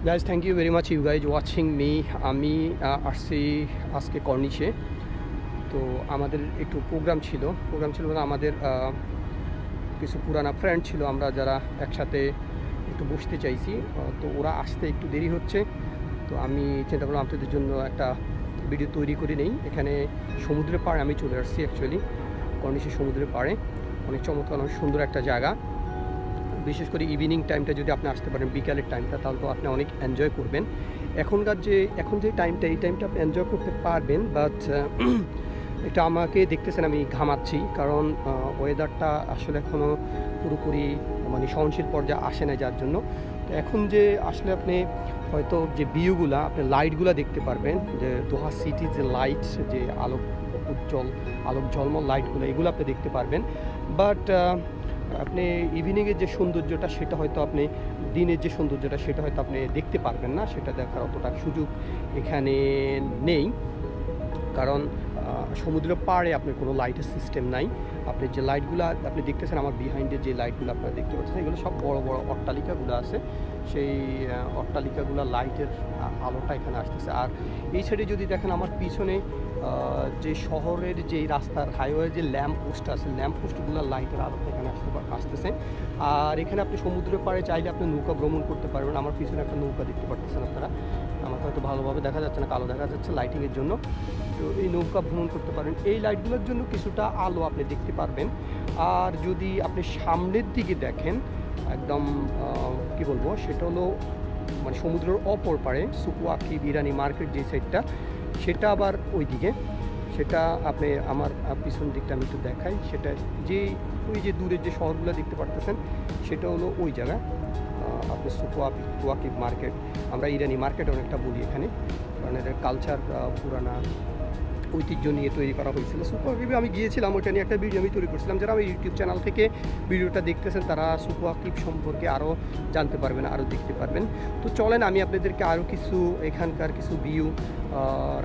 Guys, thank you very much you guys watching me. আমি আসছি আজকে কর্নিশে। তো আমাদের একটু প্রোগ্রাম ছিল মানে আমাদের কিছু পুরানা ফ্রেন্ড ছিল, আমরা যারা একসাথে একটু বসতে চাইছি। তো ওরা আসতে একটু দেরি হচ্ছে, তো আমি চিন্তা করলাম আপনাদের জন্য একটা ভিডিও তৈরি করে নেই। এখানে সমুদ্রের পাড়ে আমি চলে আসছি, অ্যাকচুয়ালি কর্নিশে সমুদ্রের পাড়ে। অনেক চমৎকার, অনেক সুন্দর একটা জায়গা। বিশেষ করে ইভিনিং টাইমটা যদি আপনি আসতে পারেন, বিকালের টাইমটা, তাহলে তো আপনি অনেক এনজয় করবেন। এখন যে টাইমটা, এই টাইমটা আপনি এনজয় করতে পারবেন, বাট এটা আমাকে দেখতেছেন আমি ঘামাচ্ছি, কারণ ওয়েদারটা আসলে এখনও পুরোপুরি মানে সহনশীল পর্যায়ে আসে না, যার জন্য। তো এখন যে আসলে আপনি হয়তো যে ভিউগুলা, আপনি লাইটগুলো দেখতে পারবেন, যে দোহা সিটির যে লাইট, যে আলোক ঝলমল লাইটগুলো, এগুলো আপনি দেখতে পারবেন। বাট আপনি ইভিনিংয়ের যে সৌন্দর্যটা, সেটা হয়তো আপনি দিনের যে সৌন্দর্যটা, সেটা হয়তো আপনি দেখতে পারবেন না। সেটা দেখার অতটা সুযোগ এখানে নেই, কারণ সমুদ্রের পাড়ে আপনার কোনো লাইটের সিস্টেম নাই। আপনি যে লাইটগুলো আপনি দেখতেছেন আমার বিহাইন্ডে, যে লাইটগুলো আপনারা দেখতে পাচ্ছেন, এগুলো সব বড় বড় অট্টালিকাগুলো আছে। সেই অট্টালিকাগুলো লাইটের আলোটা এখানে আসতেছে। আর এই সাইডে যদি দেখেন আমার পিছনে যে শহরের যে রাস্তার হাইওয়ে যে ল্যাম্প পোস্ট আছে, ল্যাম্প পোস্টগুলো লাইটের আলোটা এখানে আসতেছে। আর এখানে আপনি সমুদ্রের পাড়ে চাইলে আপনি নৌকা ভ্রমণ করতে পারবেন। আমার পিছনে একটা নৌকা দেখতে পাচ্ছেন আপনারা, আমাকে হয়তো ভালোভাবে দেখা যাচ্ছে না, কালো দেখা যাচ্ছে লাইটিংয়ের জন্য। তো এই নৌকা ভ্রমণ করতে পারেন, এই লাইটগুলোর জন্য কিছুটা আলো আপনি দেখতে পারবেন। আর যদি আপনি সামনের দিকে দেখেন, একদম কি বলবো, সেটা হলো মানে সমুদ্রের অপর পাড়ে সুকুয়াকি বিরানি মার্কেট যে সাইডটা, সেটা আবার ওই দিকে। সেটা আপনি আমার পিছন দিকটা আমি একটু দেখাই, সেটা যে ওই যে দূরের যে শহরগুলো দেখতে পারতেছেন, সেটা হলো ওই জায়গা। আপনি সুকুয়াকি মার্কেট, আমরা ইরানি মার্কেট অনেকটা বলি এখানে, কারণ এদের কালচার পুরানা ঐতিহ্য নিয়ে তৈরি করা হয়েছিল। সুকুয়াকিবে আমি গিয়েছিলাম, ওইটা নিয়ে একটা ভিডিও আমি তৈরি করছিলাম। যারা আমার ইউটিউব চ্যানেল থেকে ভিডিওটা দেখতেছেন, তারা সুকুয়াকিব সম্পর্কে আরও জানতে পারবেন, আরও দেখতে পারবেন। তো চলেন আমি আপনাদেরকে আরও কিছু এখানকার কিছু ভিউ,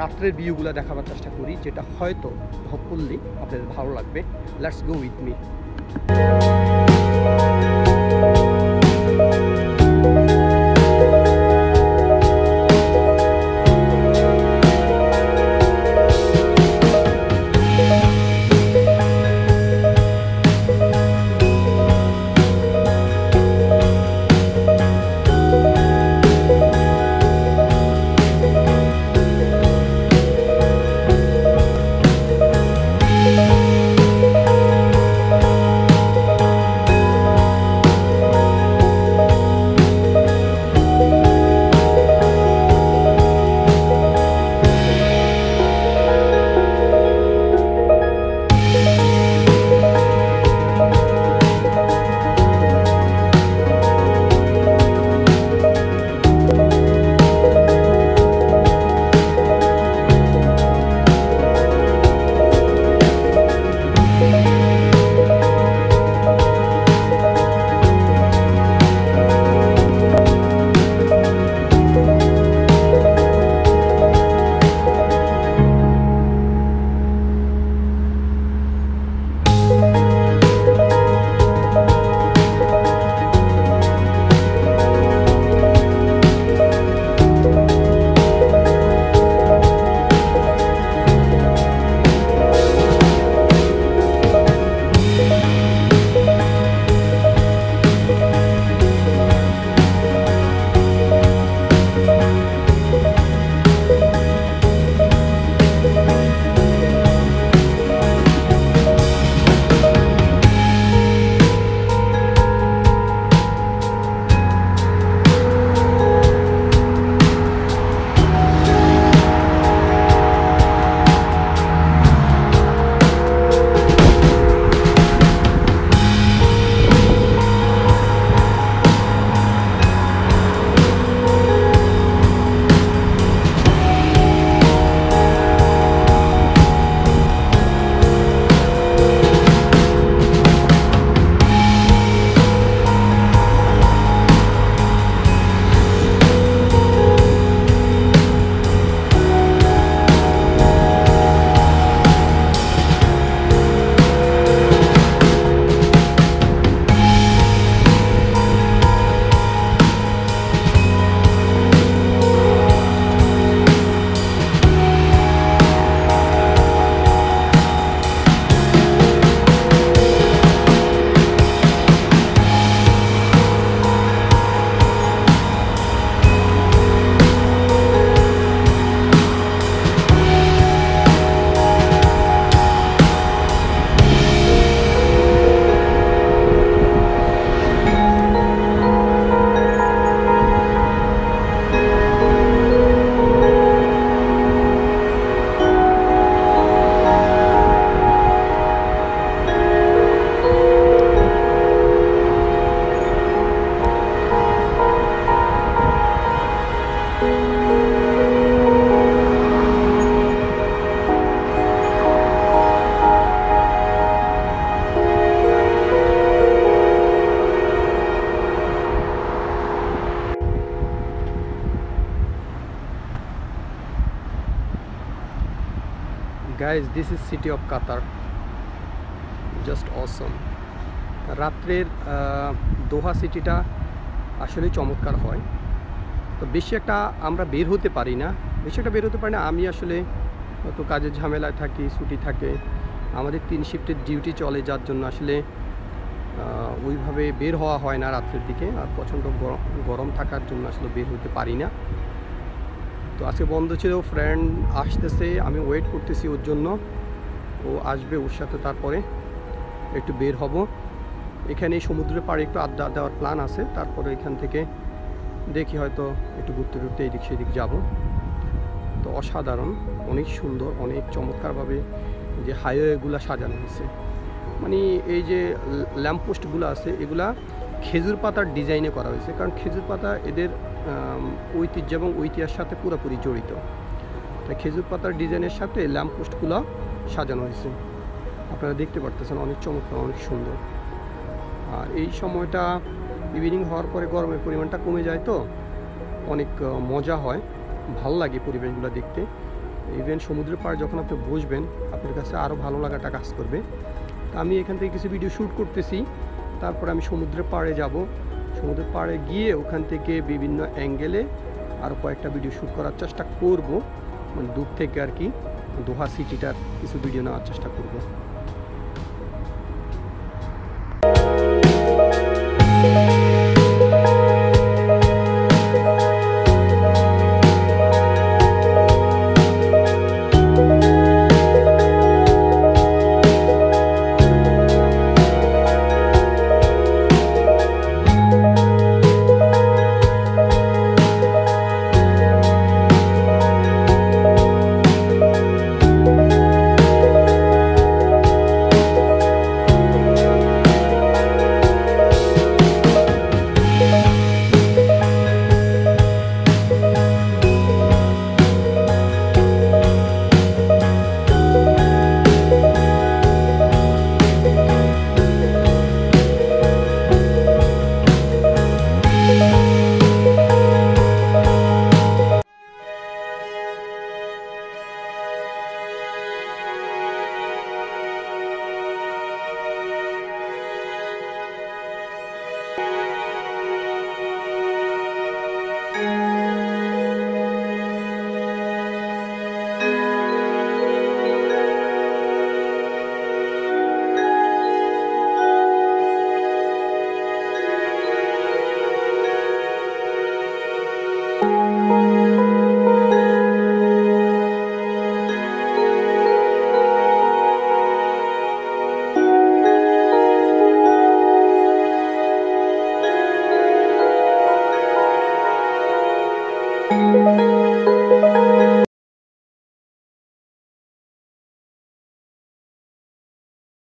রাত্রের ভিউগুলো দেখাবার চেষ্টা করি, যেটা হয়তো হোপফুলি আপনাদের ভালো লাগবে। Let's go with me. Guys this is city of Qatar, just অসম। রাত্রের দোহা সিটিটা আসলে চমৎকার হয়। তো বেশি একটা আমরা বের হতে পারি না, আমি আসলে তো কাজের ঝামেলায় থাকি, ছুটি থাকে, আমাদের 3 শিফটের ডিউটি চলে, যার জন্য আসলে ওইভাবে বের হওয়া হয় না রাত্রের দিকে। আর প্রচণ্ড গরম থাকার জন্য আসলে বের হতে পারি না। তো আজকে বন্ধ ছিল, ফ্রেন্ড আসতেছে, আমি ওয়েট করতেছি ওর জন্য, ও আসবে, ওর সাথে তারপরে একটু বের হব। এখানে সমুদ্রের পাড়ে একটু আড্ডা দেওয়ার প্ল্যান আছে, তারপরে এখান থেকে দেখি হয়তো একটু ঘুরতে ঘুরতে এদিক সেদিক যাব। তো অসাধারণ, অনেক সুন্দর, অনেক চমৎকারভাবে যে হাইওয়েগুলো সাজানো হয়েছে। মানে এই যে ল্যাম্পপোস্টগুলো আছে, এগুলা খেজুর পাতার ডিজাইনে করা হয়েছে, কারণ খেজুর পাতা এদের ঐতিহ্য এবং ঐতিহার সাথে পুরোপুরি জড়িত। তাই খেজুর পাতার ডিজাইনের সাথে ল্যাম্পপোস্টগুলো সাজানো হয়েছে, আপনারা দেখতে পারতেছেন, অনেক চমৎকার, অনেক সুন্দর। আর এই সময়টা ইভিনিং হওয়ার পরে গরমের পরিমাণটা কমে যায়, তো অনেক মজা হয়, ভালো লাগে পরিবেশগুলো দেখতে। ইভেন সমুদ্রের পাড়ে যখন আপনি বসবেন, আপনার কাছে আরও ভালো লাগাটা কাজ করবে। তা আমি এখান থেকে কিছু ভিডিও শ্যুট করতেছি, তারপরে আমি সমুদ্রের পাড়ে যাব। সমুদ্রের পাড়ে গিয়ে ওখান থেকে বিভিন্ন অ্যাঙ্গেলে আরও কয়েকটা ভিডিও শ্যুট করার চেষ্টা করব, মানে দূর থেকে আর কি, দোহা সিটিটার কিছু ভিডিও নেওয়ার চেষ্টা করব।